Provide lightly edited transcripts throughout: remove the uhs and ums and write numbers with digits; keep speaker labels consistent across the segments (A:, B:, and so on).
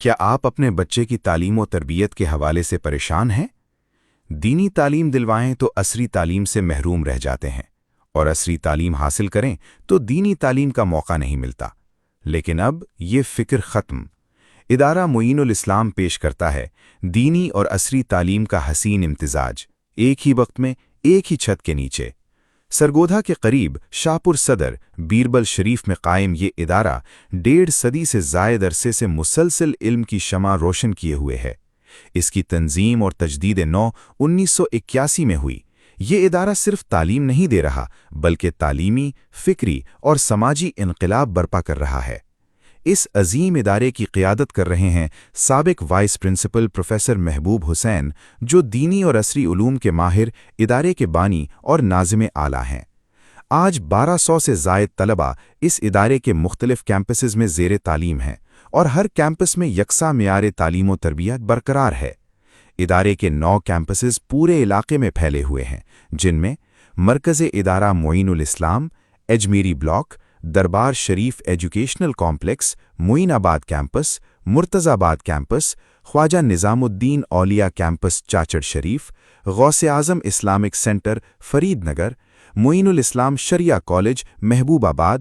A: کیا آپ اپنے بچے کی تعلیم و تربیت کے حوالے سے پریشان ہیں؟ دینی تعلیم دلوائیں تو عصری تعلیم سے محروم رہ جاتے ہیں، اور عصری تعلیم حاصل کریں تو دینی تعلیم کا موقع نہیں ملتا۔ لیکن اب یہ فکر ختم۔ ادارہ معین الاسلام پیش کرتا ہے دینی اور عصری تعلیم کا حسین امتزاج، ایک ہی وقت میں ایک ہی چھت کے نیچے۔ سرگودھا کے قریب شاہپور صدر بیربل شریف میں قائم یہ ادارہ 1.5 صدی سے زائد عرصے سے مسلسل علم کی شمع روشن کیے ہوئے ہے۔ اس کی تنظیم اور تجدید نو 1981 میں ہوئی۔ یہ ادارہ صرف تعلیم نہیں دے رہا بلکہ تعلیمی، فکری اور سماجی انقلاب برپا کر رہا ہے۔ اس عظیم ادارے کی قیادت کر رہے ہیں سابق وائس پرنسپل پروفیسر محبوب حسین، جو دینی اور عصری علوم کے ماہر، ادارے کے بانی اور ناظم اعلیٰ ہیں۔ آج 1200 سے زائد طلبہ اس ادارے کے مختلف کیمپسز میں زیر تعلیم ہیں، اور ہر کیمپس میں یکساں معیار تعلیم و تربیت برقرار ہے۔ ادارے کے 9 کیمپسز پورے علاقے میں پھیلے ہوئے ہیں، جن میں مرکز ادارہ معین الاسلام، اجمیری بلاک، دربار شریف ایجوکیشنل کمپلیکس، معین آباد کیمپس، مرتضی آباد کیمپس، خواجہ نظام الدین اولیاء کیمپس چاچڑ شریف، غوث اعظم اسلامک سینٹر فرید نگر، معین الاسلام شریعہ کالج محبوب آباد،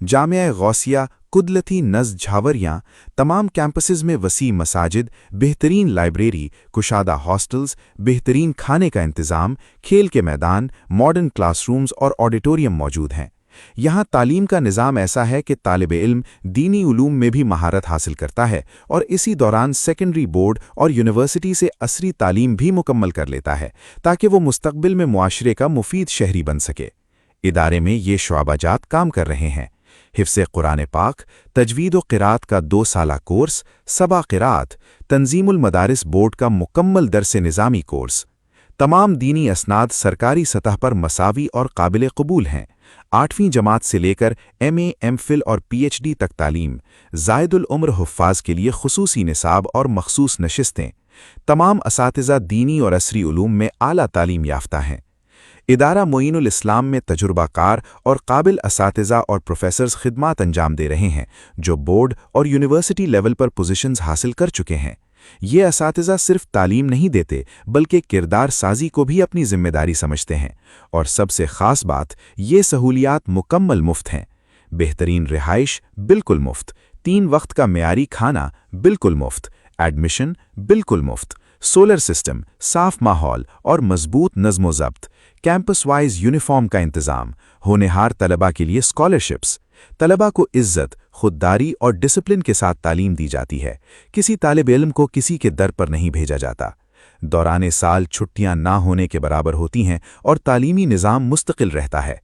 A: جامعہ غوثیہ قدلتی نز جھاوریاں۔ تمام کیمپسز میں وسیع مساجد، بہترین لائبریری، کشادہ ہاسٹلز، بہترین کھانے کا انتظام، کھیل کے میدان، ماڈرن کلاس رومز اور آڈیٹوریم موجود ہیں۔ یہاں تعلیم کا نظام ایسا ہے کہ طالب علم دینی علوم میں بھی مہارت حاصل کرتا ہے اور اسی دوران سیکنڈری بورڈ اور یونیورسٹی سے عصری تعلیم بھی مکمل کر لیتا ہے تاکہ وہ مستقبل میں معاشرے کا مفید شہری بن سکے۔ ادارے میں یہ شعبہ جات کام کر رہے ہیں: حفظ قرآن پاک، تجوید و قرات کا 2 سالہ کورس، سبع قرات، تنظیم المدارس بورڈ کا مکمل درس نظامی کورس۔ تمام دینی اسناد سرکاری سطح پر مساوی اور قابل قبول ہیں۔ 8ویں جماعت سے لے کر ایم فل اور PhD تک تعلیم، زائد العمر حفاظ کے لیے خصوصی نصاب اور مخصوص نشستیں۔ تمام اساتذہ دینی اور عصری علوم میں اعلیٰ تعلیم یافتہ ہیں۔ ادارہ معین الاسلام میں تجربہ کار اور قابل اساتذہ اور پروفیسرز خدمات انجام دے رہے ہیں جو بورڈ اور یونیورسٹی لیول پر پوزیشنز حاصل کر چکے ہیں۔ یہ اساتذہ صرف تعلیم نہیں دیتے بلکہ کردار سازی کو بھی اپنی ذمہ داری سمجھتے ہیں، اور سب سے خاص بات، یہ سہولیات مکمل مفت ہیں۔ بہترین رہائش بالکل مفت، 3 وقت کا معیاری کھانا بالکل مفت، ایڈمیشن بالکل مفت، سولر سسٹم، صاف ماحول اور مضبوط نظم و ضبط، کیمپس وائز یونیفارم کا انتظام، ہونہار طلبہ کے لیے اسکالرشپس۔ طلبہ کو عزت، خودداری اور ڈسپلن کے ساتھ تعلیم دی جاتی ہے۔ کسی طالب علم کو کسی کے در پر نہیں بھیجا جاتا۔ دوران سال چھٹیاں نہ ہونے کے برابر ہوتی ہیں اور تعلیمی نظام مستقل رہتا ہے۔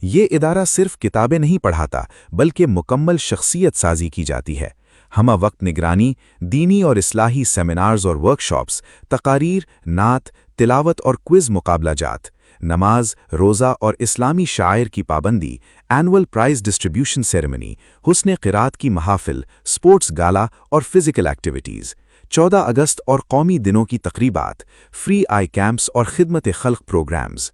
A: یہ ادارہ صرف کتابیں نہیں پڑھاتا بلکہ مکمل شخصیت سازی کی جاتی ہے۔ ہمہ وقت نگرانی، دینی اور اصلاحی سیمینارز اور ورکشاپس، تقاریر، نعت، تلاوت اور کوئز مقابلہ جات، نماز، روزہ اور اسلامی شعائر کی پابندی، اینول پرائز ڈسٹریبیوشن سیریمنی، حسن قرات کی محافل، سپورٹس گالا اور فزیکل ایکٹیویٹیز، 14 اگست اور قومی دنوں کی تقریبات، فری آئی کیمپس اور خدمت خلق پروگرامز۔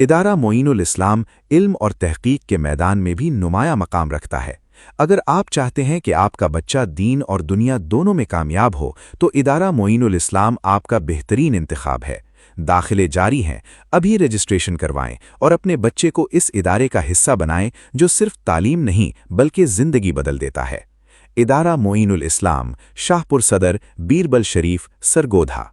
A: ادارہ معین الاسلام علم اور تحقیق کے میدان میں بھی نمایاں مقام رکھتا ہے۔ اگر آپ چاہتے ہیں کہ آپ کا بچہ دین اور دنیا دونوں میں کامیاب ہو تو ادارہ معین الاسلام آپ کا بہترین انتخاب ہے۔ داخلے جاری ہیں، ابھی رجسٹریشن کروائیں اور اپنے بچے کو اس ادارے کا حصہ بنائیں جو صرف تعلیم نہیں بلکہ زندگی بدل دیتا ہے۔ ادارہ معین الاسلام، شاہپور صدر، بیربل شریف، سرگودھا۔